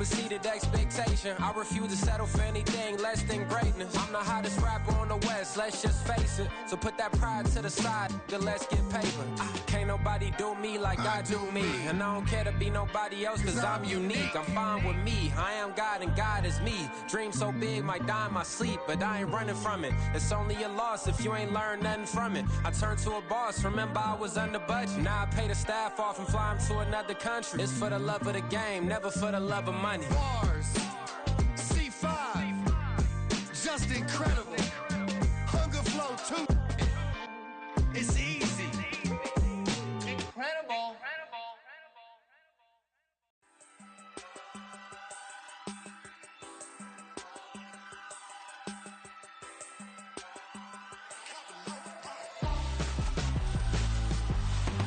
exceeded expectation. I refuse to settle for anything less than greatness. I'm the hottest rapper on the West, let's just face it. So put that pride to the side, then let's get paper. Can't nobody do me like I do me. And I don't care to be nobody else, cause I'm unique. I'm fine with me, I am God and God is me. Dream so big, might die in my sleep, but I ain't running from it. It's only a loss if you ain't learned nothing from it. I turned to a boss, remember I was under budget. Now I pay the staff off and fly them to another country. It's for the love of the game, never for the love of money. Bars, C5, just incredible. Hunger flow too. It's easy. Incredible.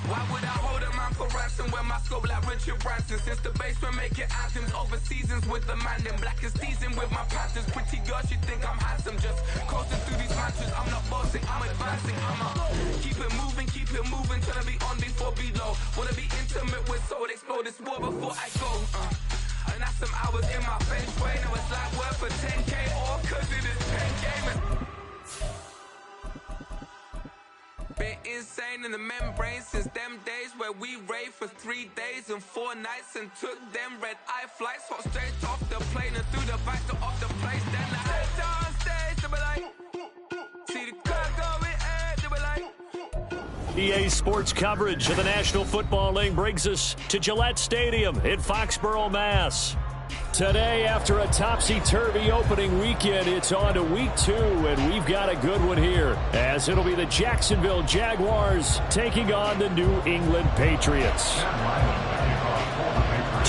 Why would I hold a man for ransom when my scope like Richard Branson? Since the basement making anthems over seasons with the man in black is teasing with my patterns. Pretty girl, she think I'm handsome. Just coasting through these matches. I'm not bossing, I'm advancing. I'ma keep it moving, trying to be on before below. Wanna be intimate with soul, explore this war before I go. And that's some hours in my bench way. Now it's like work for 10K or cause it is 10 game. Been insane in the membrane since them days where we raved for 3 days and 4 nights and took them red-eye flights, hot straight off the plane and through the back door of the place. Then I head down stage, they be like, see the crowd going, they be like. EA Sports coverage of the National Football League brings us to Gillette Stadium in Foxborough, Mass. Today, after a topsy-turvy opening weekend, it's on to week 2, and we've got a good one here, as it'll be the Jacksonville Jaguars taking on the New England Patriots.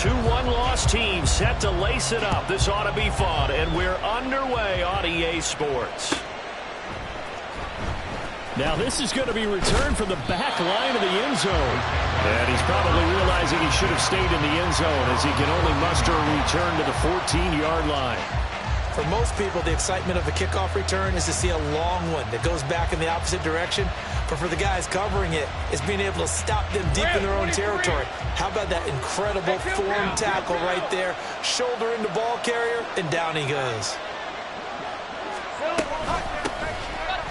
2 one-loss teams set to lace it up. This ought to be fun, and we're underway on EA Sports. Now this is going to be returned from the back line of the end zone. And he's probably realizing he should have stayed in the end zone as he can only muster a return to the 14-yard line. For most people, the excitement of the kickoff return is to see a long one that goes back in the opposite direction. But for the guys covering it, it's being able to stop them deep in their own territory. How about that incredible form tackle right there? Shoulder into ball carrier, and down he goes.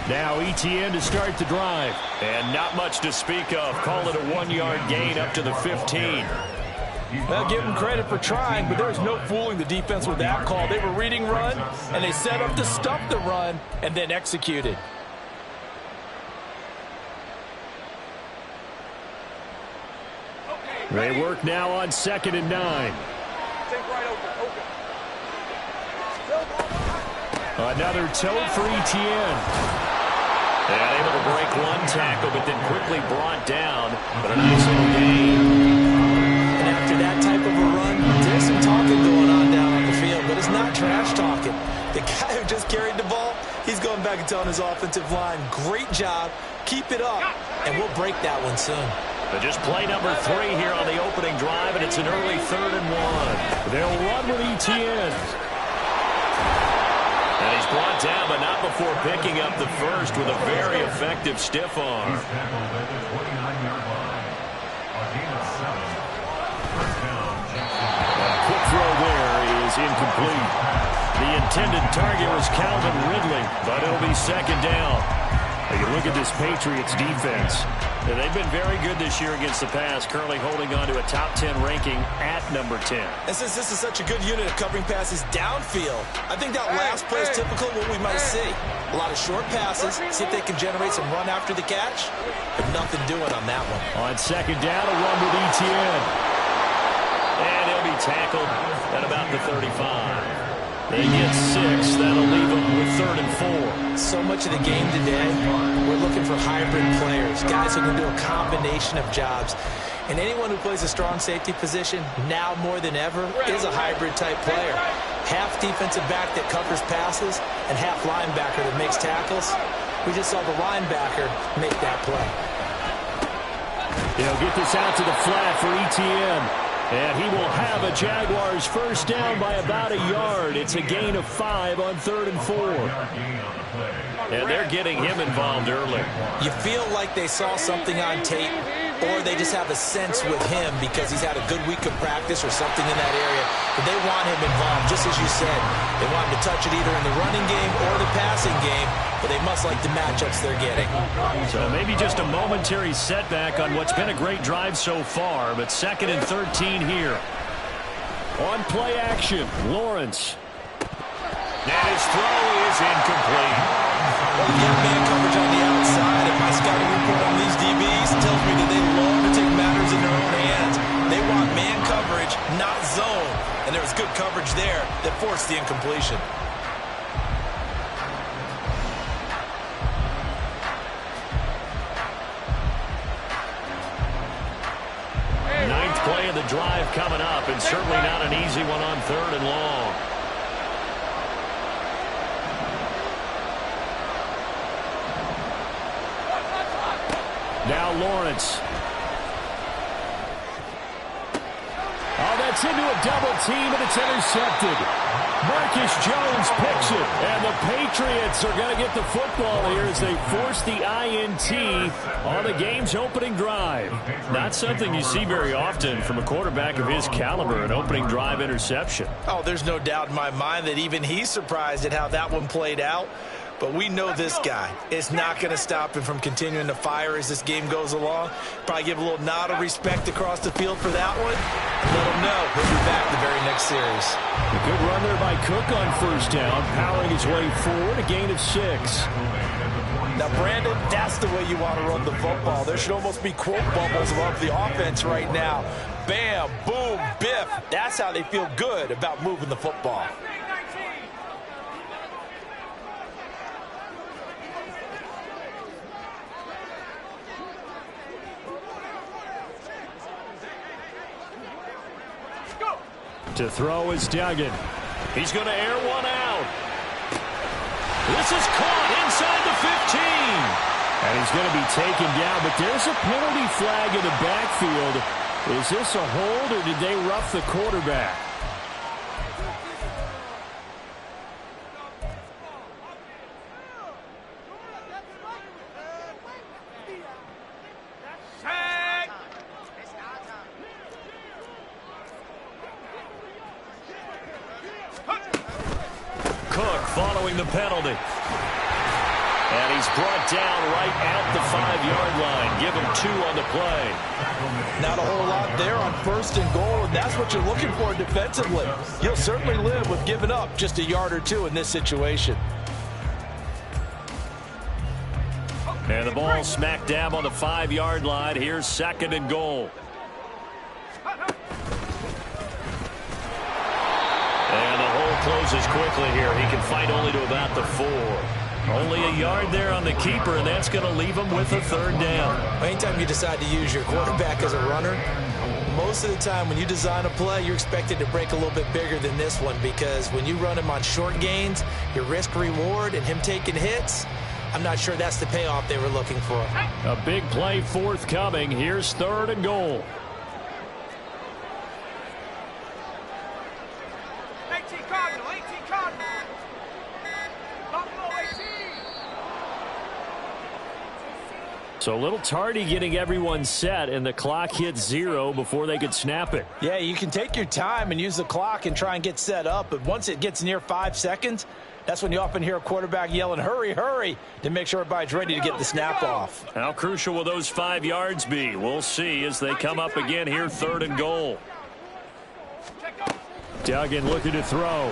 Now ETN to start the drive. And not much to speak of. Call it a 1-yard gain up to the 15. Well, give them credit for trying, but there's no fooling the defense with that call. They were reading run, and they set up to stop the run, and then executed. They work now on 2nd and 9. Another tote for ETN. And able to break one tackle, but then quickly brought down. But a nice little gain. And after that type of a run, there's some talking going on down on the field, but it's not trash talking. The guy who just carried the ball, he's going back and telling his offensive line, great job, keep it up, and we'll break that one soon. But just play number 3 here on the opening drive, and it's an early 3rd and 1. They'll run with ETN. And he's brought down, but not before picking up the first with a very effective stiff arm. A quick throw there is incomplete. The intended target was Calvin Ridley, but it'll be 2nd down. You look at this Patriots defense. They've been very good this year against the pass, currently holding on to a top 10 ranking at number 10. And since this is such a good unit of covering passes downfield, I think that last play is typical of what we might see. A lot of short passes, see if they can generate some run after the catch, but nothing doing on that one. On 2nd down, a run with ETN. And he'll be tackled at about the 35. They get 6. That'll leave them with 3rd and 4. So much of the game today, we're looking for hybrid players, guys who can do a combination of jobs. And anyone who plays a strong safety position, now more than ever, is a hybrid-type player. Half defensive back that covers passes and half linebacker that makes tackles. We just saw the linebacker make that play. They'll get this out to the flat for ETN. And he will have a Jaguars first down by about a yard. It's a gain of 5 on 3rd and 4. And they're getting him involved early. You feel like they saw something on tape, or they just have a sense with him because he's had a good week of practice or something in that area. but they want him involved, just as you said. They want him to touch it either in the running game or the passing game, but they must like the matchups they're getting. So maybe just a momentary setback on what's been a great drive so far, but 2nd and 13 here. On play action, Lawrence. And his throw is incomplete. Well, you get man coverage on the outside, and my scouting report on these DBs tells me that they love to take matters in their own hands. They want man coverage, not zone. And there was good coverage there that forced the incompletion. Ninth play of the drive coming up, and certainly not an easy one on 3rd and long. Now Lawrence. Oh, that's into a double team, and it's intercepted. Marcus Jones picks it, and the Patriots are going to get the football here as they force the INT on the game's opening drive. Not something you see very often from a quarterback of his caliber, an opening drive interception. Oh, there's no doubt in my mind that even he's surprised at how that one played out. But we know this guy is not going to stop him from continuing to fire as this game goes along. Probably give a little nod of respect across the field for that one. And let him know he'll be back the very next series. A good run there by Cook on 1st down, powering his way forward, a gain of 6. Now, Brandon, that's the way you want to run the football. There should almost be quote bubbles above the offense right now. Bam, boom, biff. That's how they feel good about moving the football. To throw is Duggan. He's going to air one out. This is caught inside the 15. And he's going to be taken down, but there's a penalty flag in the backfield. Is this a hold, or did they rough the quarterback? The penalty. And he's brought down right at the 5-yard line. Give him 2 on the play. Not a whole lot there on 1st and goal, and that's what you're looking for defensively. You'll certainly live with giving up just a yard or 2 in this situation. And the ball smack dab on the 5-yard line. Here's 2nd and goal. And the hole closes quickly here. He can fight only to about the 4. Only a yard there on the keeper, and that's going to leave him with a 3rd down. Anytime you decide to use your quarterback as a runner, most of the time when you design a play, you're expected to break a little bit bigger than this one, because when you run him on short gains, your risk-reward and him taking hits, I'm not sure that's the payoff they were looking for. A big play forthcoming. Here's 3rd and goal. So a little tardy getting everyone set, and the clock hits 0 before they could snap it. Yeah, you can take your time and use the clock and try and get set up, but once it gets near 5 seconds, that's when you often hear a quarterback yelling, hurry, hurry, to make sure everybody's ready to get the snap off. How crucial will those 5 yards be? We'll see as they come up again here, 3rd and goal. Duggan looking to throw.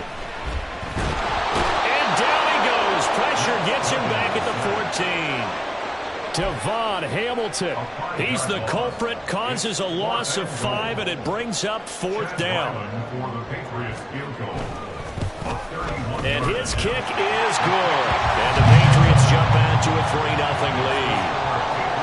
And down he goes. Pressure gets him back at the 14. Devon Hamilton. He's the culprit, causes a loss of 5, and it brings up 4th down. And his kick is good. And the Patriots jump out to a 3-0 lead.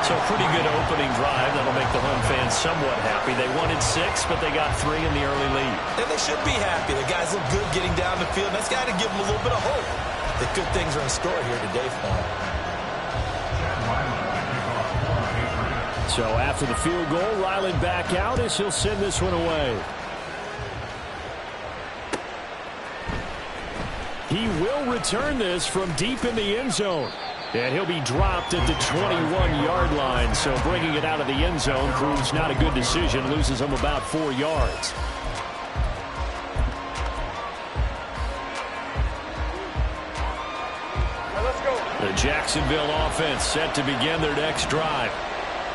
So pretty good opening drive. That'll make the home fans somewhat happy. They wanted 6, but they got 3 in the early lead. And they should be happy. The guys look good getting down the field. That's got to give them a little bit of hope that good things are in store here today for them. So after the field goal, Ryland back out as he'll send this one away. He will return this from deep in the end zone. And he'll be dropped at the 21-yard line. So bringing it out of the end zone proves not a good decision. Loses him about 4 yards. The Jacksonville offense set to begin their next drive.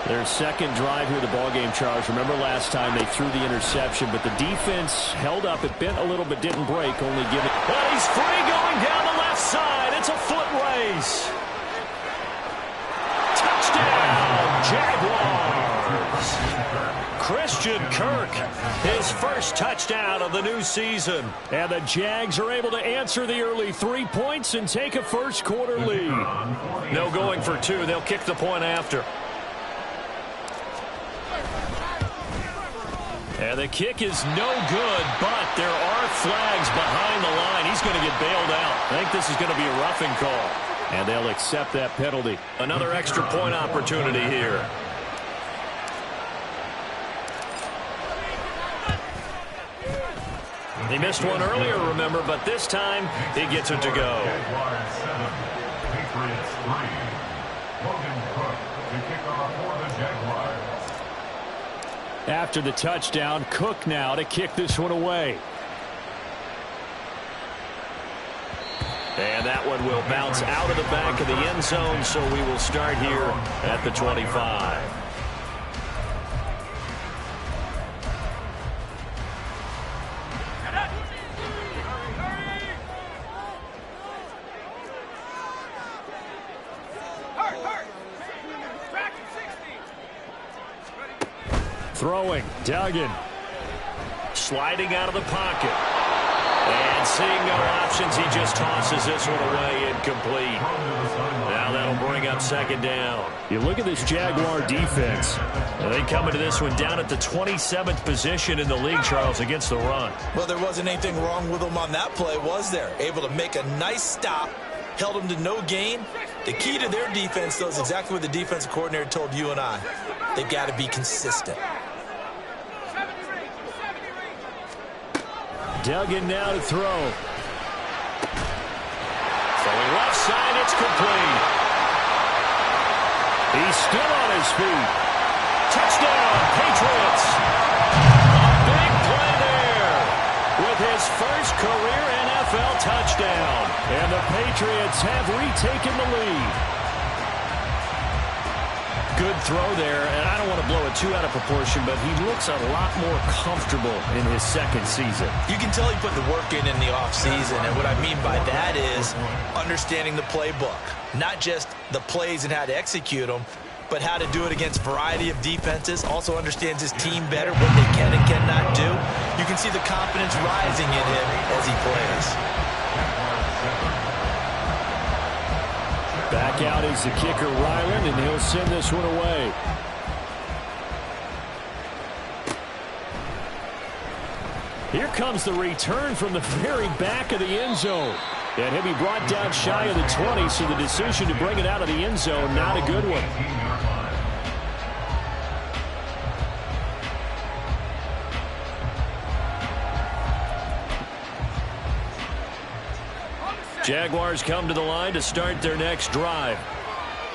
Their second drive here of the ballgame, Charles. Remember last time they threw the interception, but the defense held up. It bent a little but didn't break, only giving... Well, he's free going down the left side. It's a foot race. Touchdown, Jaguars. Christian Kirk, his first touchdown of the new season. And the Jags are able to answer the early 3 points and take a first quarter lead. No going for two. They'll kick the point after. And the kick is no good, but there are flags behind the line. He's going to get bailed out. I think this is going to be a roughing call. And they'll accept that penalty. Another extra point opportunity here. He missed one earlier, remember, but this time he gets it to go. After the touchdown, Cook now to kick this one away. And that one will bounce out of the back of the end zone, so we will start here at the 25. Throwing, Duggan. Sliding out of the pocket. And seeing no options, he just tosses this one away, incomplete. Now that'll bring up second down. You look at this Jaguar defense. They come into this one down at the 27th position in the league, Charles, against the run. Well, there wasn't anything wrong with them on that play, was there? Able to make a nice stop, held them to no gain. The key to their defense, though, is exactly what the defensive coordinator told you and I. They've got to be consistent. Duggan now to throw. From the left side, it's complete. He's still on his feet. Touchdown, Patriots. A big play there with his first career NFL touchdown. And the Patriots have retaken the lead. Good throw there, and I don't want to blow it too out of proportion, but he looks a lot more comfortable in his second season. You can tell he put the work in the offseason, and what I mean by that is understanding the playbook. Not just the plays and how to execute them, but how to do it against a variety of defenses. Also understands his team better, what they can and cannot do. You can see the confidence rising in him as he plays. Back out is the kicker, Ryland, and he'll send this one away. Here comes the return from the very back of the end zone. And he'll be brought down shy of the 20, so the decision to bring it out of the end zone, not a good one. Jaguars come to the line to start their next drive.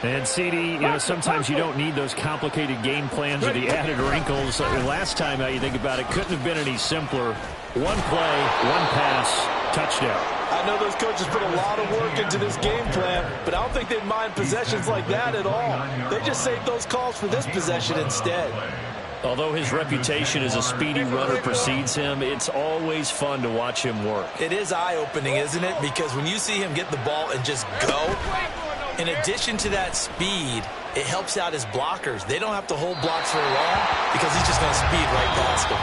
And, CD, sometimes you don't need those complicated game plans or the added wrinkles. Last time, you think about it, couldn't have been any simpler. One play, one pass, touchdown. I know those coaches put a lot of work into this game plan, but I don't think they'd mind possessions like that at all. They just saved those calls for this possession instead. Although his reputation as a speedy runner precedes him, it's always fun to watch him work. It is eye-opening, isn't it? Because when you see him get the ball and just go, in addition to that speed, it helps out his blockers. They don't have to hold blocks very long because he's just going to speed right past them.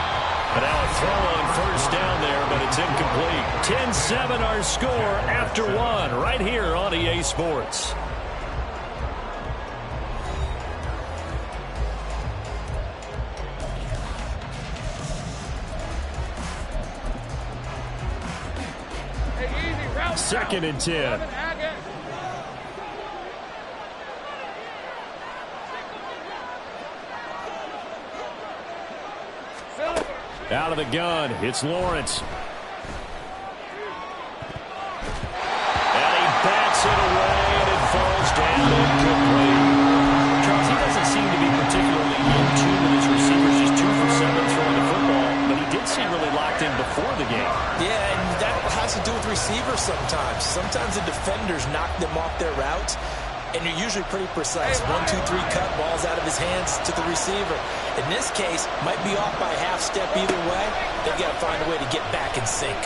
But now a throw on first down there, but it's incomplete. 10-7 our score after one right here on EA Sports. Second and 10. Out of the gun, it's Lawrence. And he bats it away, and it falls down incomplete. Charles, he doesn't seem to be particularly in tune with his receivers, just 2 for 7 throwing the football, but he did seem really locked in before the game. Yeah, and that has to do do with receivers sometimes. Sometimes the defenders knock them off their routes, and you're usually pretty precise. 1, 2, 3 cut, balls out of his hands to the receiver. In this case, might be off by a half step either way. They've got to find a way to get back in sync.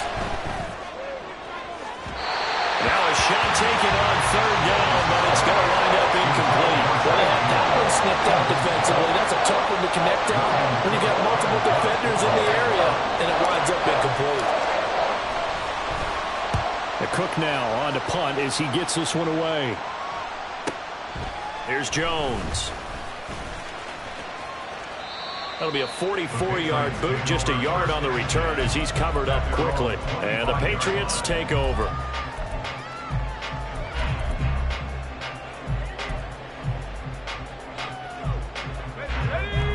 Now a shot taken on third down, but it's going to wind up incomplete. Well, they have that one snipped out defensively. That's a tough one to connect on when you got multiple defenders in the area, and it winds up incomplete. The Cook now on to punt as he gets this one away. Here's Jones. That'll be a 44-yard boot, just a yard on the return as he's covered up quickly. And the Patriots take over.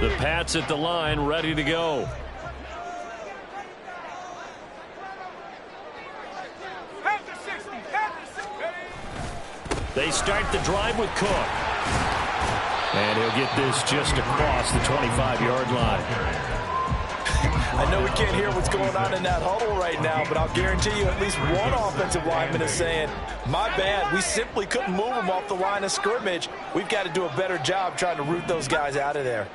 The Pats at the line, ready to go. They start the drive with Cook. And he'll get this just across the 25-yard line. I know we can't hear what's going on in that huddle right now, but I'll guarantee you at least one offensive lineman is saying, my bad, we simply couldn't move them off the line of scrimmage. We've got to do a better job trying to root those guys out of there.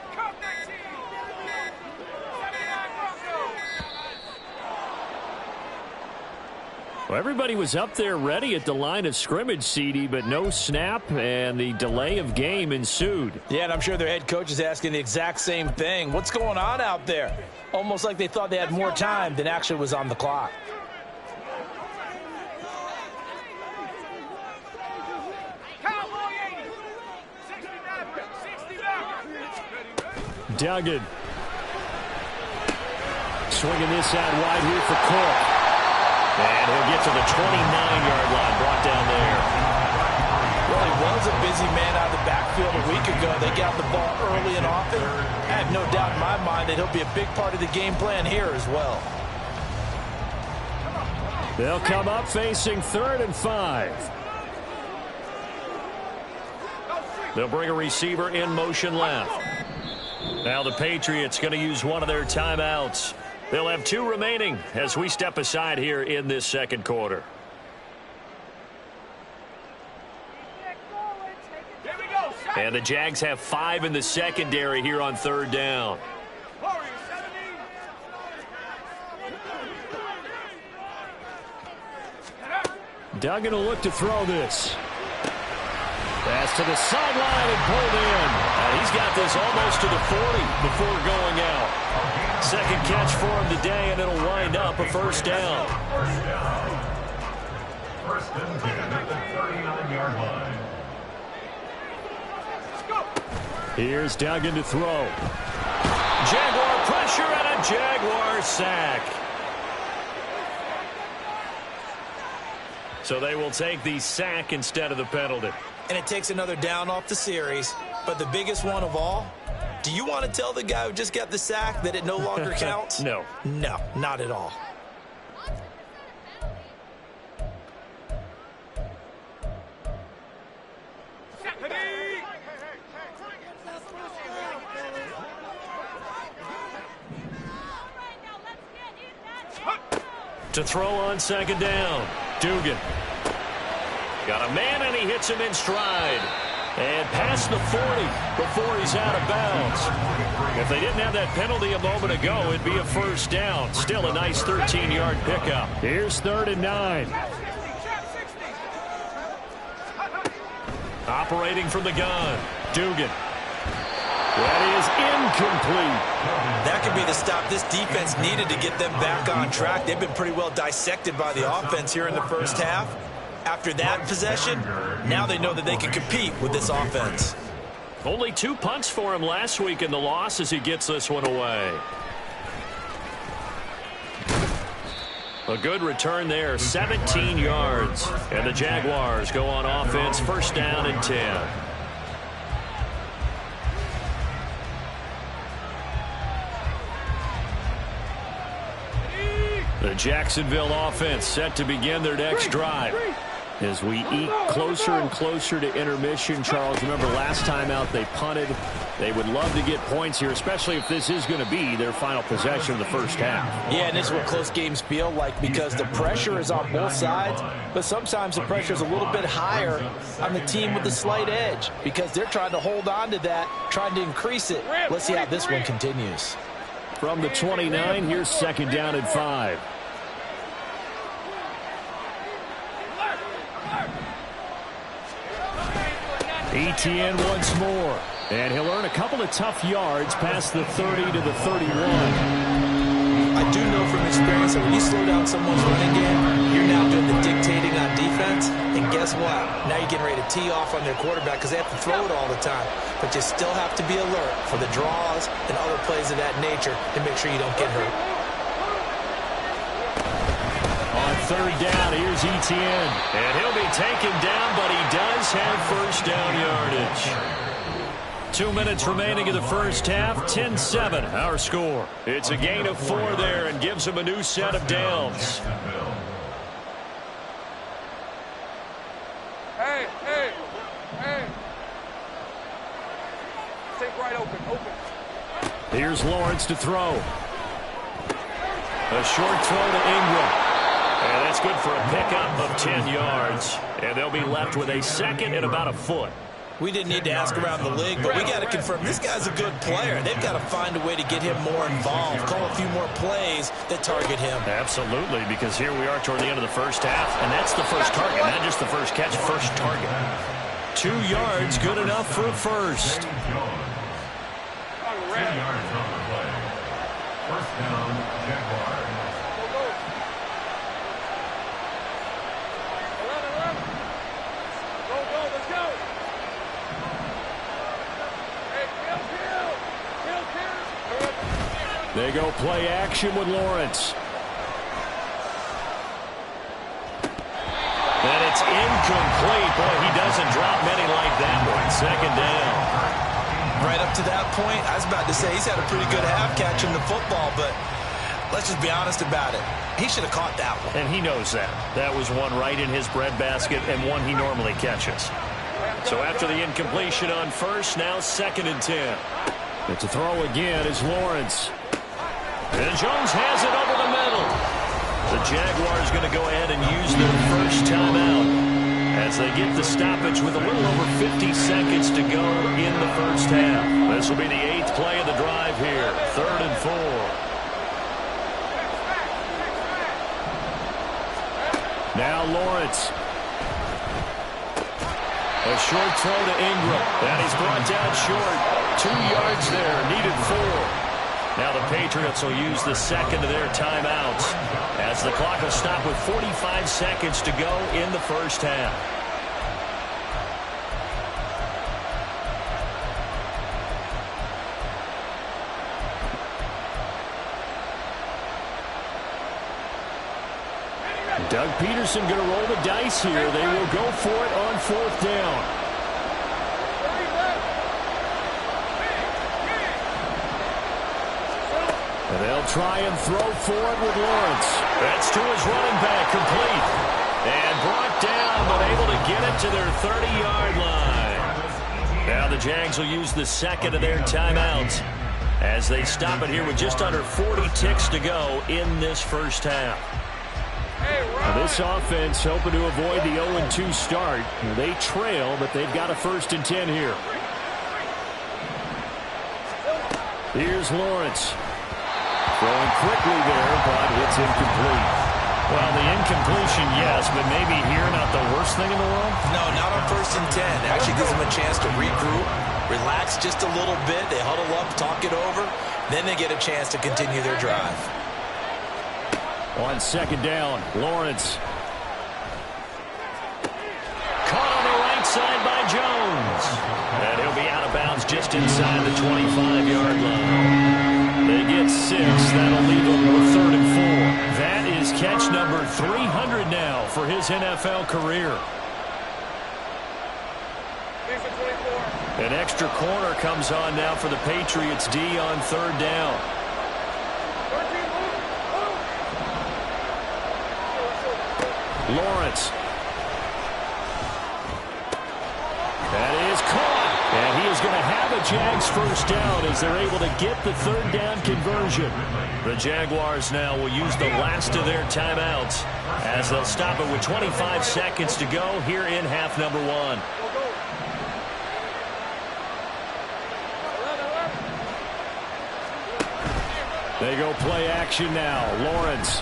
Well, everybody was up there ready at the line of scrimmage, CD, but no snap, and the delay of game ensued. Yeah, and I'm sure their head coach is asking the exact same thing. What's going on out there? Almost like they thought they had more time than actually was on the clock. Duggan. Swinging this out wide here for Cook. And he'll get to the 29-yard line, brought down there. Well, he was a busy man out of the backfield a week ago. They got the ball early and often. I have no doubt in my mind that he'll be a big part of the game plan here as well. They'll come up facing 3rd and 5. They'll bring a receiver in motion left. Now the Patriots going to use one of their timeouts. They'll have 2 remaining as we step aside here in this second quarter. And the Jags have 5 in the secondary here on 3rd down. Duggan will look to throw this. Pass to the sideline and pulled in. And he's got this almost to the 40 before going out. Second catch for him today, and it'll wind up a first down. First and 10 at the 39-yard line. Here's Duggan to throw. Jaguar pressure and a Jaguar sack. So they will take the sack instead of the penalty. And it takes another down off the series. But the biggest one of all, do you want to tell the guy who just got the sack that it no longer counts? No. No, not at all. To throw on second down. Dugan. Got a man, and he hits him in stride. And past the 40 before he's out of bounds. If they didn't have that penalty a moment ago, it'd be a first down. Still a nice 13-yard pickup. Here's 3rd and 9. Operating from the gun. Dugan. That is incomplete. That could be the stop this defense needed to get them back on track. They've been pretty well dissected by the offense here in the first half. After that possession, now they know that they can compete with this offense. Only 2 punts for him last week in the loss as he gets this one away. A good return there, 17 yards. And the Jaguars go on offense, first down and 10. The Jacksonville offense set to begin their next drive. As we eke closer and closer to intermission, Charles, remember last time out they punted. They would love to get points here, especially if this is going to be their final possession of the first half. Yeah, and this is what close games feel like because the pressure is on both sides, but sometimes the pressure is a little bit higher on the team with the slight edge because they're trying to hold on to that, trying to increase it. Let's see how this one continues. From the 29, here's second down and 5. Etienne once more. And he'll earn a couple of tough yards past the 30 to the 31. I do know from experience that when you slow down someone's running game, you're now doing the dictating on defense. And guess what? Now you're getting ready to tee off on their quarterback because they have to throw it all the time. But you still have to be alert for the draws and other plays of that nature to make sure you don't get hurt. On third down, here's Etienne. And he'll be taken down, but he does have first down yardage. 2 minutes remaining in the first half. 10-7, our score. It's a gain of 4 there and gives him a new set of downs. Hey. Take right open. Here's Lawrence to throw. A short throw to Ingram. And that's good for a pickup of 10 yards. And they'll be left with a second and about a foot. We didn't need to ask around the league, but we got to confirm this guy's a good player. They've got to find a way to get him more involved, call a few more plays that target him. Absolutely, because here we are toward the end of the first half, and that's the first target, not just the first catch, first target. 2 yards, good enough for a first. 2 yards on the play. First down, Jaguars. They go play action with Lawrence. And it's incomplete. Boy, he doesn't drop many like that one. Second down. Right up to that point, I was about to say he's had a pretty good half catching the football, but let's just be honest about it. He should have caught that one. And he knows that. That was one right in his breadbasket and one he normally catches. So after the incompletion on first, now second and 10. It's a throw again is Lawrence. And Jones has it over the middle. The Jaguars going to go ahead and use their first timeout as they get the stoppage with a little over 50 seconds to go in the first half. This will be the 8th play of the drive here. 3rd and 4. Now Lawrence. A short throw to Ingram. And he's brought down short. 2 yards there. Needed 4. Now the Patriots will use the second of their timeouts as the clock will stop with 45 seconds to go in the first half. Doug Peterson going to roll the dice here. They will go for it on 4th down. And they'll try and throw for it with Lawrence. That's to his running back, complete. And brought down, but able to get it to their 30-yard line. Now the Jags will use the second of their timeouts as they stop it here with just under 40 ticks to go in this first half. Now this offense hoping to avoid the 0-2 start. They trail, but they've got a 1st and 10 here. Here's Lawrence. Throwing quickly there, but it's incomplete. Well, the incompletion, yes, but maybe here not the worst thing in the world? No, not on 1st and 10. Actually gives them a chance to regroup, relax just a little bit. They huddle up, talk it over. Then they get a chance to continue their drive. On 2nd down, Lawrence. Caught on the right side by Jones. And he'll be out of bounds just inside the 25-yard line. They get 6. That'll leave them with 3rd and 4. That is catch number 300 now for his NFL career. An extra corner comes on now for the Patriots D on 3rd down. Lawrence. Jags first down as they're able to get the third down conversion. The Jaguars now will use the last of their timeouts as they'll stop it with 25 seconds to go here in half number 1. They go play action now. Lawrence.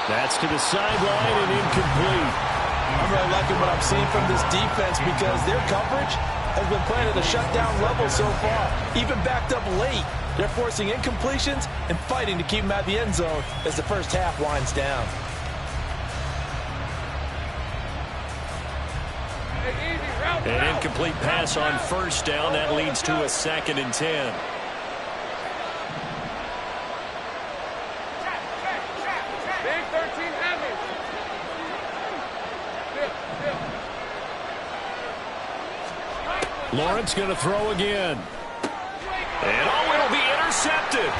That's to the sideline and incomplete. I'm really liking what I'm seeing from this defense because their coverage has been playing at a shutdown level so far. Even backed up late, they're forcing incompletions and fighting to keep them at the end zone as the first half winds down. An incomplete pass on first down. That leads to a 2nd and 10. Lawrence going to throw again. And it'll be intercepted.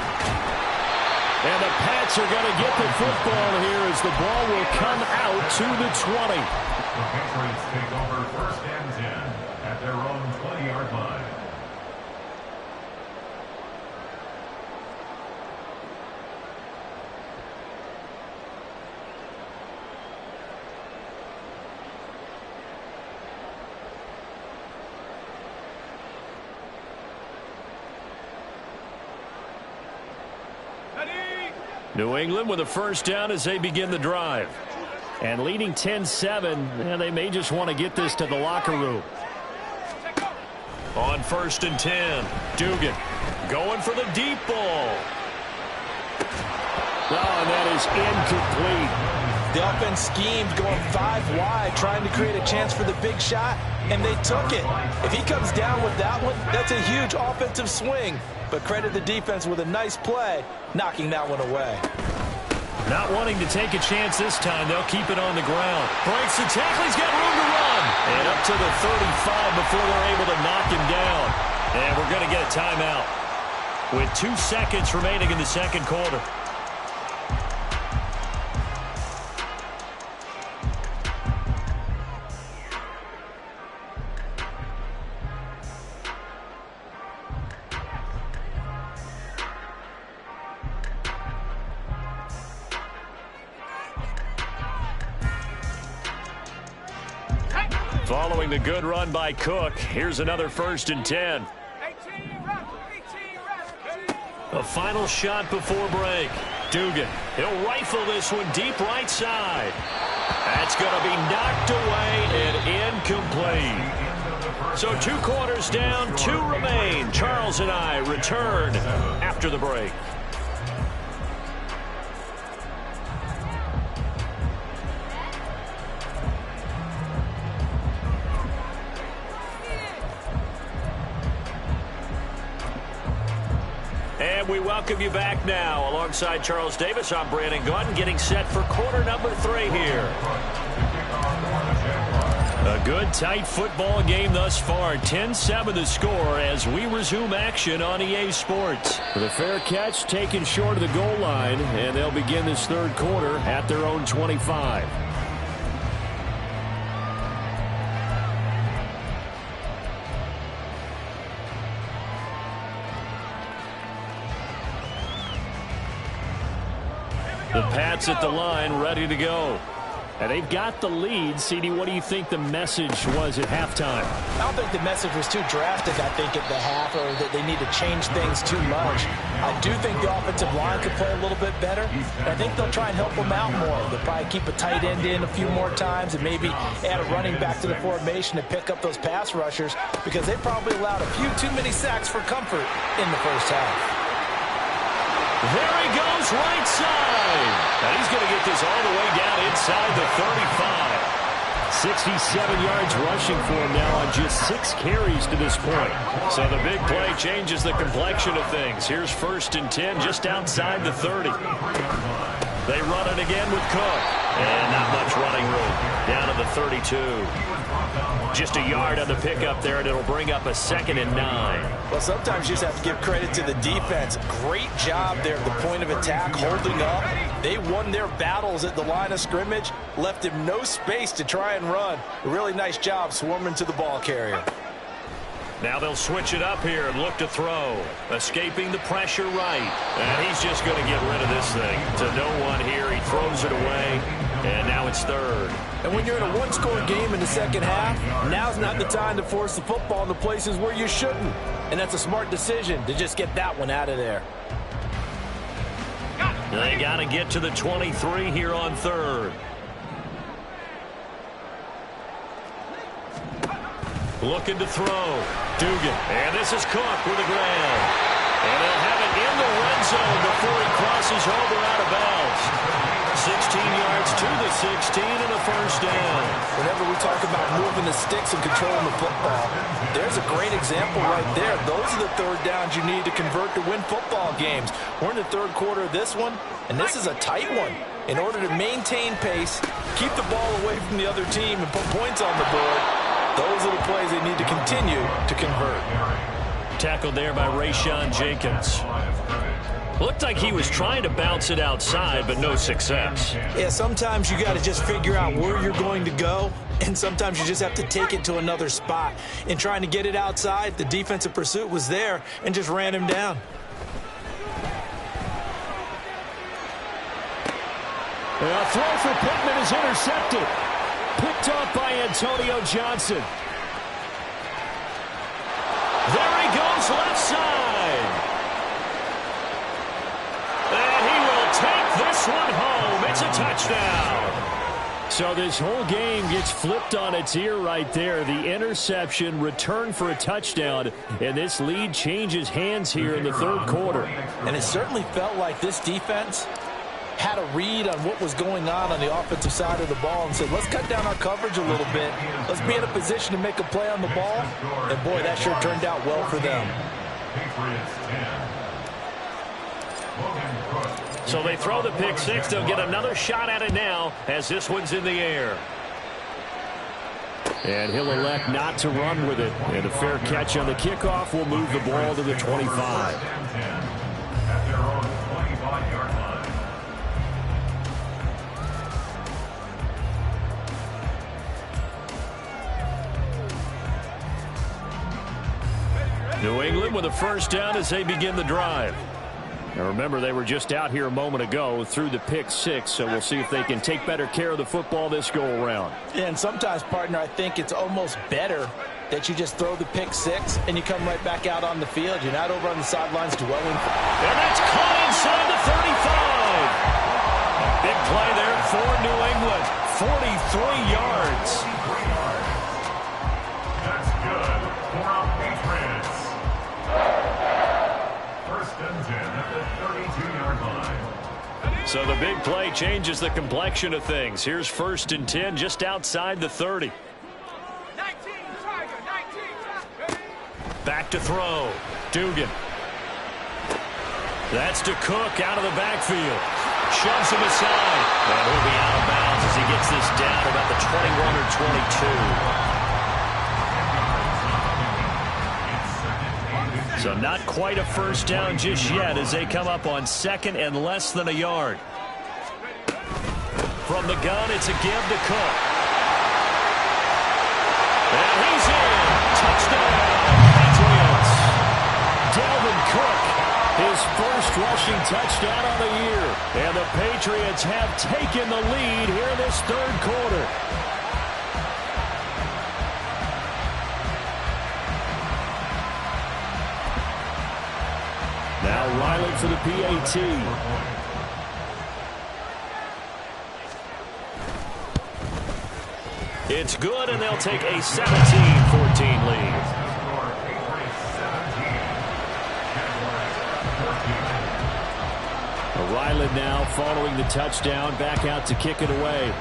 And the Pats are going to get the football here as the ball will come out to the 20. The Patriots take over 1st and 10 at their own 20-yard line. New England with a first down as they begin the drive. And leading 10-7, and they may just want to get this to the locker room. On 1st and 10, Dugan going for the deep ball. Oh, and that is incomplete. The offense schemed going 5 wide, trying to create a chance for the big shot, and they took it. If he comes down with that one, that's a huge offensive swing. But credit the defense with a nice play, knocking that one away. Not wanting to take a chance this time, they'll keep it on the ground. Breaks the tackle, he's got room to run. And up to the 35 before they're able to knock him down. And we're going to get a timeout with 2 seconds remaining in the second quarter. Following the good run by Cook, here's another 1st and 10. A final shot before break. Dugan, he'll rifle this one deep right side. That's going to be knocked away and incomplete. So 2 quarters down, 2 remain. Charles and I return after the break. And we welcome you back now. Alongside Charles Davis, I'm Brandon Gaudin, getting set for quarter number 3 here. A good, tight football game thus far. 10-7 the score as we resume action on EA Sports. The fair catch taken short of the goal line, and they'll begin this third quarter at their own 25. The Pats at the line, ready to go. And they've got the lead. CD, what do you think the message was at halftime? I don't think the message was too drastic, I think, at the half, or that they need to change things too much. I do think the offensive line could play a little bit better. And I think they'll try and help them out more. They'll probably keep a tight end in a few more times and maybe add a running back to the formation to pick up those pass rushers because they probably allowed a few too many sacks for comfort in the first half. There he goes, right side. And he's going to get this all the way down inside the 35. 67 yards rushing for him now on just 6 carries to this point. So the big play changes the complexion of things. Here's 1st and 10 just outside the 30. They run it again with Cook. And not much running room. Down to the 32. Just a yard on the pickup there, and it'll bring up a 2nd and 9. Well, sometimes you just have to give credit to the defense. Great job there at the point of attack, holding up. They won their battles at the line of scrimmage, left him no space to try and run. A really nice job swarming to the ball carrier. Now they'll switch it up here and look to throw. Escaping the pressure right. And he's just going to get rid of this thing. To no one here. He throws it away. And now it's third. And when you're in a one-score game in the second half, now's not the time to force the football in the places where you shouldn't. And that's a smart decision to just get that one out of there. They got to get to the 23 here on third. Looking to throw. Dugan. And this is Cook with a grab. And they'll have it in the red zone before he crosses over out of bounds. 16 yards to the 16 and a first down. Whenever we talk about moving the sticks and controlling the football, there's a great example right there. Those are the third downs you need to convert to win football games. We're in the third quarter of this one, and this is a tight one. In order to maintain pace, keep the ball away from the other team, and put points on the board, those are the plays they need to continue to convert. Tackled there by Rayshon Jenkins. Looked like he was trying to bounce it outside, but no success. Yeah, sometimes you got to just figure out where you're going to go, and sometimes you just have to take it to another spot. In trying to get it outside, the defensive pursuit was there and just ran him down. A throw for Pittman is intercepted. Picked off by Antonio Johnson. There he goes, left side. And he will take this one home. It's a touchdown. So this whole game gets flipped on its ear right there. The interception, return for a touchdown, and this lead changes hands here in the third quarter. And it certainly felt like this defense had a read on what was going on the offensive side of the ball and said, let's cut down our coverage a little bit. Let's be in a position to make a play on the ball. And, boy, that sure turned out well for them. So they throw the pick six. They'll get another shot at it now as this one's in the air. And he'll elect not to run with it. And a fair catch on the kickoff will move the ball to the 25. At their own 25-yard line. New England with a first down as they begin the drive. Now remember, they were just out here a moment ago through the pick six, so we'll see if they can take better care of the football this go-around. Yeah, and sometimes, partner, I think it's almost better that you just throw the pick six and you come right back out on the field. You're not over on the sidelines dwelling. And that's caught inside the 35. Big play there for New England. 43 yards. That's good for our Patriots. First and 10 at the 32-yard line. So the big play changes the complexion of things. Here's first and 10 just outside the 30. Back to throw. Dugan. That's to Cook out of the backfield. Shoves him aside. And he'll be out of bounds as he gets this down about the 21 or 22. So not quite a first down just yet as they come up on second and less than a yard. From the gun, it's a give to Cook. And he's in. Touchdown, Patriots. Dalvin Cook, his first rushing touchdown of the year. And the Patriots have taken the lead here in this third quarter. Now Riley for the PAT. It's good, and they'll take a 17-14 lead. Riley now following the touchdown, back out to kick it away.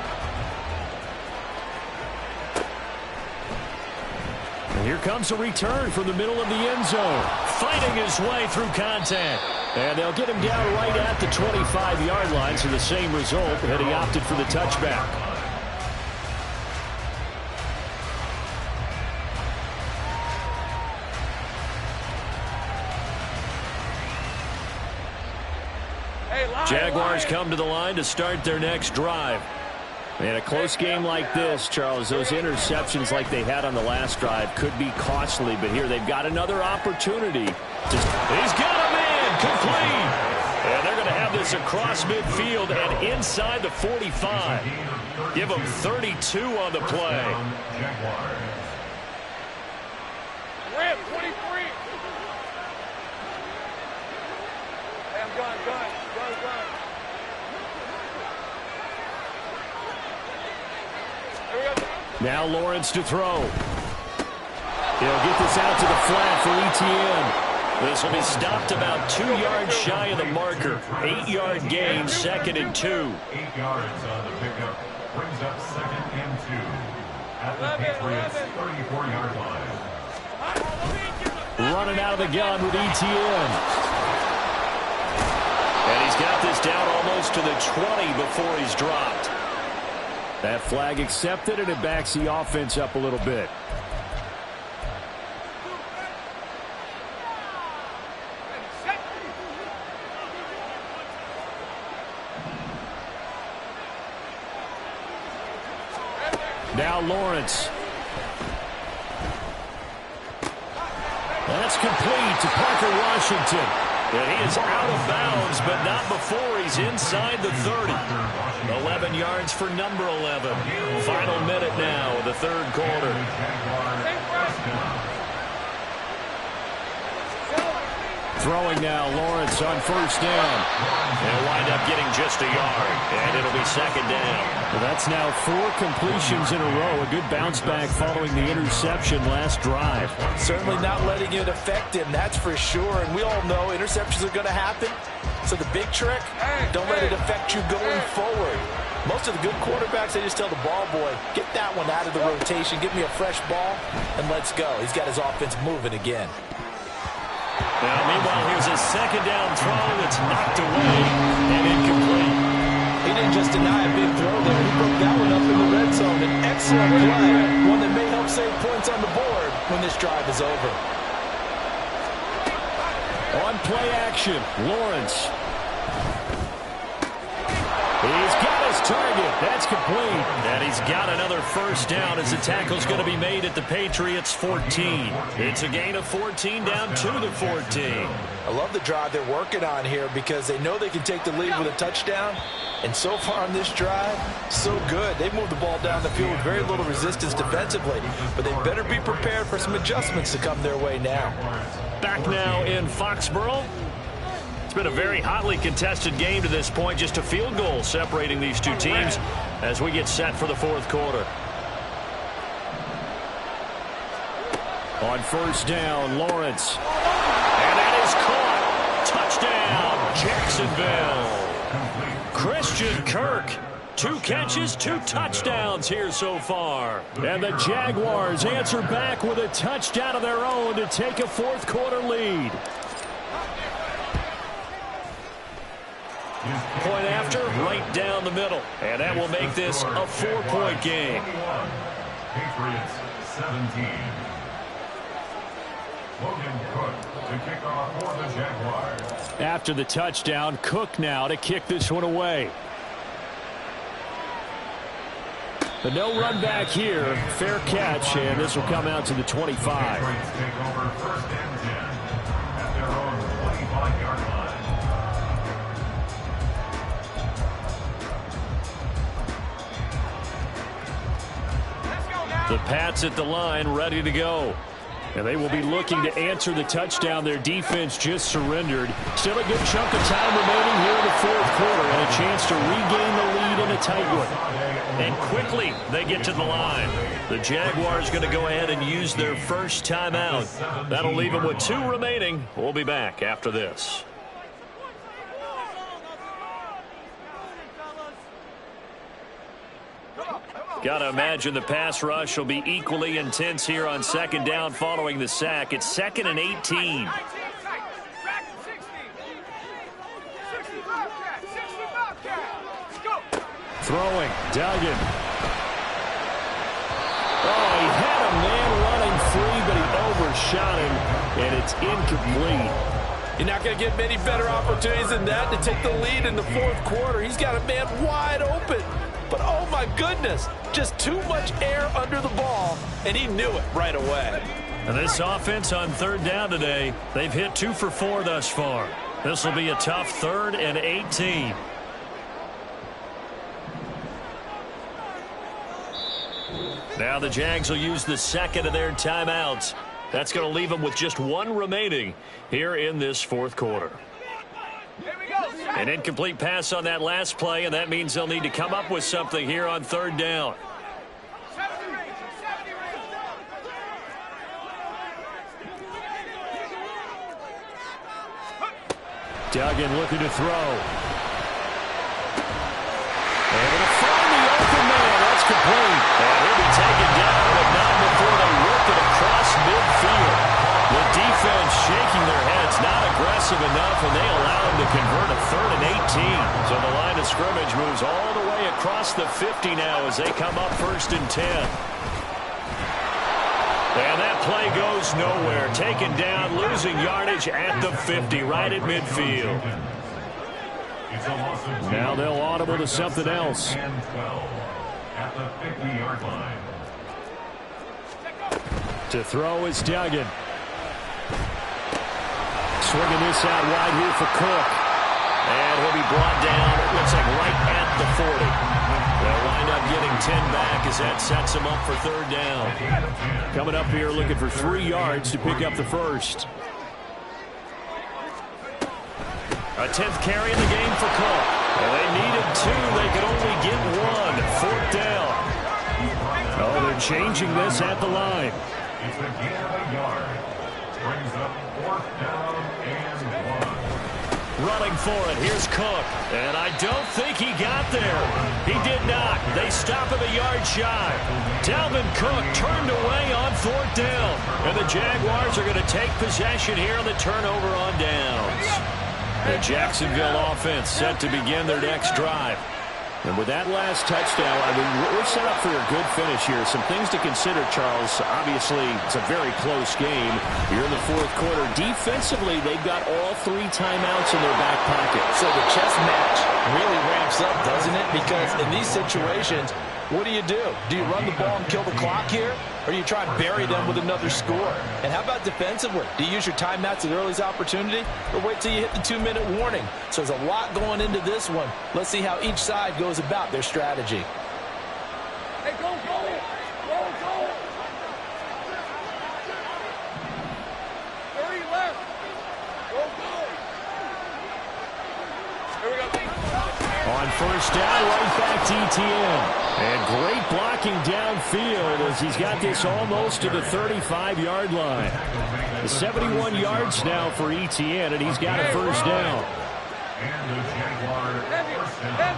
And here comes a return from the middle of the end zone. Fighting his way through contact. And they'll get him down right at the 25-yard line, so the same result, and he opted for the touchback. Jaguars come to the line to start their next drive. In a close game like this, Charles, those interceptions like they had on the last drive could be costly, but here they've got another opportunity. He's got a man complete. And they're going to have this across midfield and inside the 45. Give them 32 on the play. Rim, 23. Hey, I'm going. Now Lawrence to throw. He'll get this out to the flat for Etienne. This will be stopped about 2 yards shy of the marker. 8-yard gain, 2nd and 2. 8 yards on the pickup. Brings up 2nd and 2. At the Patriots' 34-yard line. Running out of the gun with Etienne. And he's got this down almost to the 20 before he's dropped. That flag accepted, and it backs the offense up a little bit. Now Lawrence. That's complete to Parker Washington. And he is out of bounds, but not before he's inside the 30. 11 yards for number 11. Final minute now of the third quarter. Throwing now, Lawrence on first down. They'll wind up getting just a yard, and it'll be 2nd down. Well, that's now 4 completions in a row. A good bounce back following the interception last drive. Certainly not letting it affect him, that's for sure. And we all know interceptions are going to happen. So the big trick, don't let it affect you going forward. Most of the good quarterbacks, they just tell the ball boy, get that one out of the rotation, give me a fresh ball, and let's go. He's got his offense moving again. Now, meanwhile, here's a 2nd down throw that's knocked away and incomplete. He didn't just deny a big throw there. He broke that one up in the red zone. An excellent play, one that may help save points on the board when this drive is over. On play action, Lawrence. He's got his target. That's complete. And he's got another first down as the tackle's going to be made at the Patriots' 14. It's a gain of 14 down to the 14. I love the drive they're working on here because they know they can take the lead with a touchdown. And so far on this drive, so good. They've moved the ball down the field with very little resistance defensively. But they better be prepared for some adjustments to come their way now. Back now in Foxborough. It's been a very hotly contested game to this point. Just a field goal separating these two teams as we get set for the fourth quarter. On first down, Lawrence. And that is caught. Touchdown, Jacksonville. Christian Kirk. 2 catches, 2 touchdowns here so far. And the Jaguars answer back with a touchdown of their own to take a fourth quarter lead. Point after, right down the middle. And that will make this a 4-point game. Patriots 17. Logan Cook to kick off for the Jaguars. After the touchdown, Cook now to kick this one away. But no run back here. Fair catch, and this will come out to the 25. Patriots take over 1st and 10 at their own 25-yard line. The Pats at the line, ready to go. And they will be looking to answer the touchdown their defense just surrendered. Still a good chunk of time remaining here in the fourth quarter and a chance to regain the lead in a tight one. And quickly they get to the line. The Jaguars going to go ahead and use their first timeout. That'll leave them with 2 remaining. We'll be back after this. Got to imagine the pass rush will be equally intense here on 2nd down following the sack. It's 2nd and 18. Throwing, Duggan. Oh, he had a man running free, but he overshot him, and it's incomplete. You're not going to get many better opportunities than that to take the lead in the fourth quarter. He's got a man wide open. But, oh, my my goodness. Just too much air under the ball, and he knew it right away. And this offense on third down today, they've hit 2 for 4 thus far. This will be a tough 3rd and 18. Now the Jags will use the second of their timeouts. That's going to leave them with just 1 remaining here in this 4th quarter. An incomplete pass on that last play, and that means they'll need to come up with something here on 3rd down. Duggan looking to throw. Able to find the open man. That's complete. And he'll be taken down, but not before they work it across midfield. The defense shaking their heads, not aggressive enough, and they allow him to convert a 3rd and 18. So the line of scrimmage moves all the way across the 50 now as they come up 1st and 10. And that play goes nowhere. Taken down, losing yardage at the 50, right at midfield. Now they'll audible to something else. At the 50-yard line. To throw is Duggan. Swinging this out wide here for Cook. And he'll be brought down, it looks like right at the 40. They'll wind up getting 10 back as that sets them up for 3rd down. Coming up here looking for 3 yards to pick up the first. A 10th carry in the game for Cook. Well, they needed 2. They could only get 1. 4th down. Oh, they're changing this at the line. It's a gain of a yard. Brings up 4th down and 1. Running for it. Here's Cook. And I don't think he got there. He did not. They stop him a yard shy. Dalvin Cook turned away on 4th down. And the Jaguars are going to take possession here on the turnover on downs. The Jacksonville offense set to begin their next drive. And with that last touchdown, I mean, we're set up for a good finish here. Some things to consider, Charles. Obviously, it's a very close game. You're in the 4th quarter. Defensively, they've got all 3 timeouts in their back pocket. So the chess match really ramps up, doesn't it? Because in these situations, what do? Do you run the ball and kill the clock here? Or do you try and bury them with another score? And how about defensively? Do you use your timeouts at early's opportunity? Or wait till you hit the 2-minute warning? So there's a lot going into this one. Let's see how each side goes about their strategy. Hey, go, go! Go, go! 30 left! Go, go! Here we go. On 1st down, right back to ETN. And great blocking downfield as he's got this almost to the 35-yard line. 71 yards now for ETN, and he's got a 1st down. And the Jaguars first down.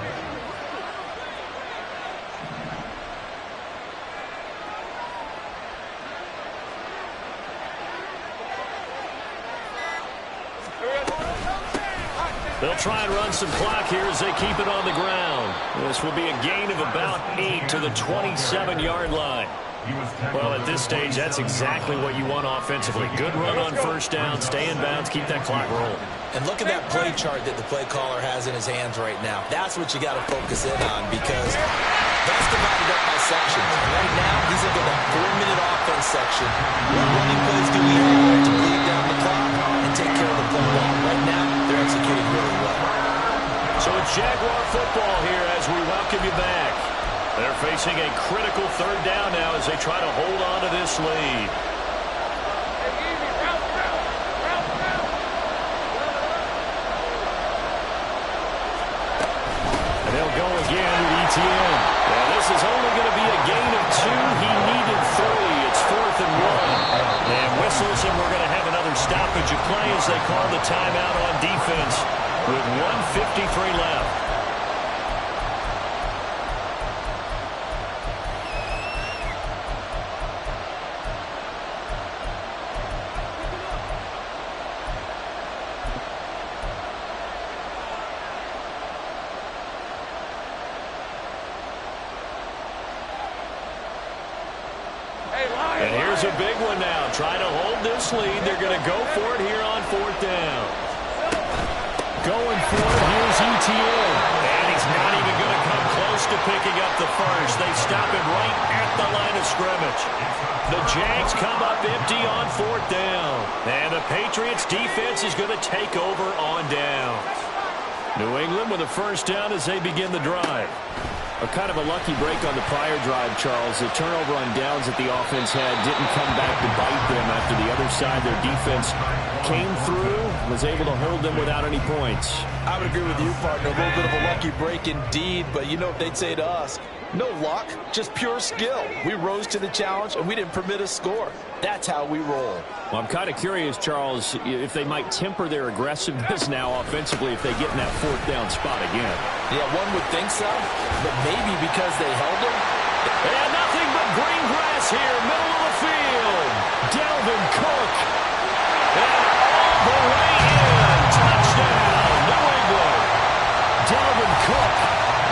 They'll try and run some clock here as they keep it on the ground. This will be a gain of about 8 to the 27-yard line. Well, at this stage, that's exactly what you want offensively. Good run on 1st down, stay in bounds, keep that clock rolling. And look at that play chart that the play caller has in his hands right now. That's what you got to focus in on because that's divided up by sections. Right now, he's into that 4-minute offense section. What running plays do we have to bleed down the clock and take care of the play ball? Right now, they're executing really well. So it's Jaguar football here as we welcome you back. They're facing a critical 3rd down now as they try to hold on to this lead. And they'll go again with ETN. Now this is only going to be a gain of 2. He needed 3. It's 4th and 1. And whistles, and we're going to have another stoppage of play as they call the timeout on defense with 1:53 left. And here's a big one now. Trying to hold this lead. They're going to go for it here on 4th down. Going for it. Here's ETN. And he's not even going to come close to picking up the first. Bears. They stop him right at the line of scrimmage. The Jags come up empty on 4th down. And the Patriots defense is going to take over on downs. New England with a first down as they begin the drive. A kind of a lucky break on the prior drive, Charles. The turnover on downs that the offense had didn't come back to bite them after the other side. Their defense came through, was able to hold them without any points. I would agree with you, partner. A little bit of a lucky break indeed, but you know what they'd say to us? No luck, just pure skill. We rose to the challenge, and we didn't permit a score. That's how we roll. Well, I'm kind of curious, Charles, if they might temper their aggressiveness now offensively if they get in that 4th down spot again. Yeah, one would think so, but maybe because they held him. And nothing but green grass here, middle of the field. Dalvin Cook. And all the way in. Touchdown, New England. Dalvin Cook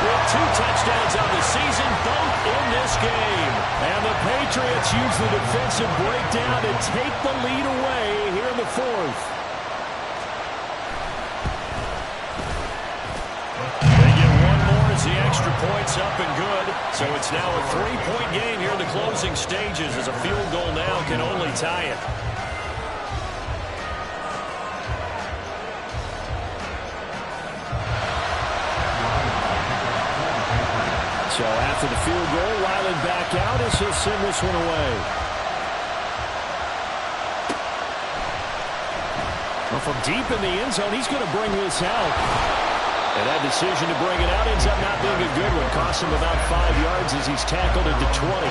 with 2 touchdowns on the season, both in this game. And the Patriots use the defensive breakdown to take the lead away here in the 4th. They get one more as the extra point's up and good. So it's now a 3-point game here in the closing stages as a field goal now can only tie it. So after the field goal, Riley back out as he'll send this one away. Well, from deep in the end zone, he's going to bring this out. And that decision to bring it out ends up not being a good one. Costs him about 5 yards as he's tackled at the 20.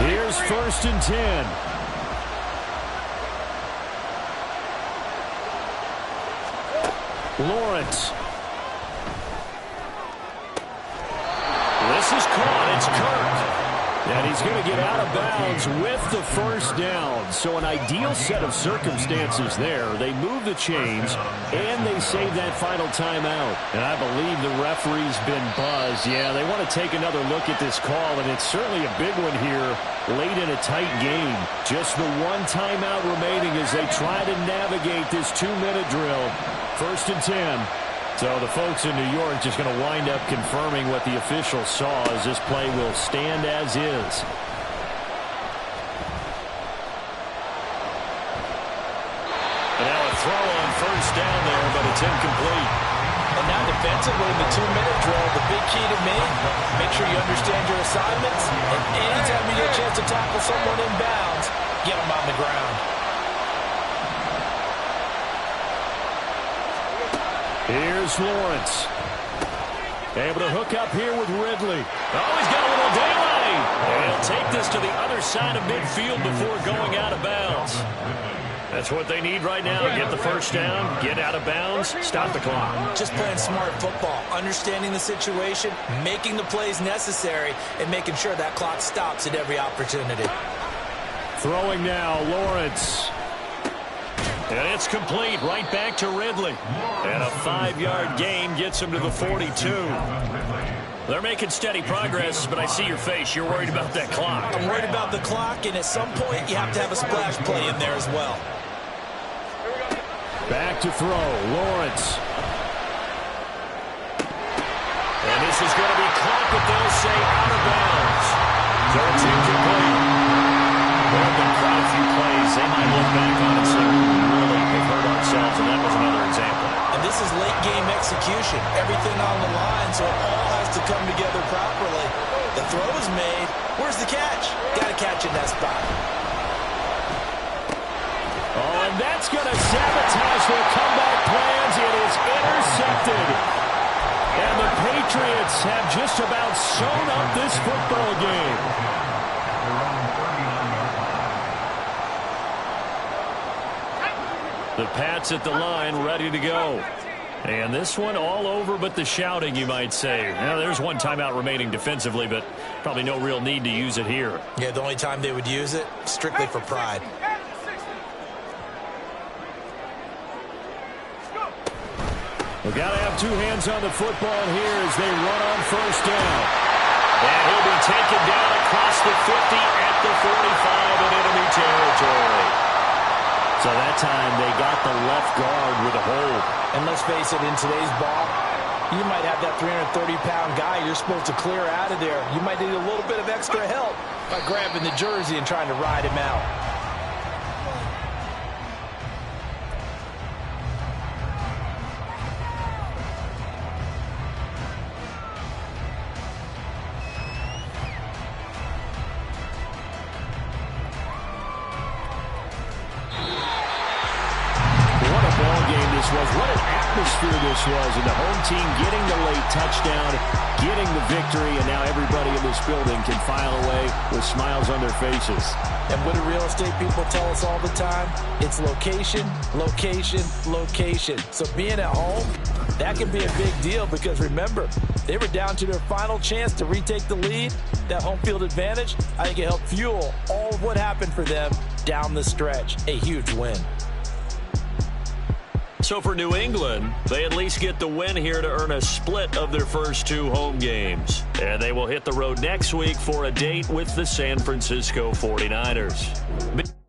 Here's 1st and 10. Lawrence. This is caught. It's Kirk. And he's going to get out of bounds with the first down. So an ideal set of circumstances there. They move the chains, and they save that final timeout. And I believe the referee's been buzzed. Yeah, they want to take another look at this call, and it's certainly a big one here late in a tight game. Just the one timeout remaining as they try to navigate this 2-minute drill. 1st and 10. So the folks in New York just going to wind up confirming what the officials saw as this play will stand as is. And now a throw on 1st down there, but it's incomplete. And now defensively in the 2-minute drill, the big key to me, make sure you understand your assignments. And anytime you get a chance to tackle someone in bounds, get them on the ground. Here's Lawrence. Able to hook up here with Ridley. Oh, he's got a little daylight. And he'll take this to the other side of midfield before going out of bounds. That's what they need right now. Get the first down, get out of bounds, stop the clock. Just playing smart football, understanding the situation, making the plays necessary, and making sure that clock stops at every opportunity. Throwing now, Lawrence. And it's complete, right back to Ridley. And a 5-yard gain gets him to the 42. They're making steady progress, but I see your face. You're worried about that clock. I'm worried about the clock, and at some point, you have to have a splash play in there as well. Back to throw, Lawrence. And this is going to be caught, but they'll say out of bounds. So it's incomplete. There have been quite a few plays. They might look back on it and say, really, we've hurt ourselves, and that was another example. And this is late-game execution. Everything on the line, so it all has to come together properly. The throw is made. Where's the catch? Got to catch in that spot. Oh, and that's going to sabotage their comeback plans. It is intercepted. And the Patriots have just about sewn up this football game. The Pats at the line, ready to go. And this one all over but the shouting, you might say. Now, there's one timeout remaining defensively, but probably no real need to use it here. Yeah, the only time they would use it, strictly for pride. We've got to have two hands on the football here as they run on first down. And he'll be taken taken down across the 50 at the 45 in enemy territory. So that time they got the left guard with a hold. And let's face it, in today's ball, you might have that 330-pound guy you're supposed to clear out of there. You might need a little bit of extra help by grabbing the jersey and trying to ride him out. What an atmosphere this was, and the home team getting the late touchdown, getting the victory, and now everybody in this building can file away with smiles on their faces. And what do real estate people tell us all the time? It's location, location, location. So being at home, that can be a big deal because remember, they were down to their final chance to retake the lead. That home field advantage, I think it helped fuel all of what happened for them down the stretch. A huge win. So for New England, they at least get the win here to earn a split of their first 2 home games. And they will hit the road next week for a date with the San Francisco 49ers.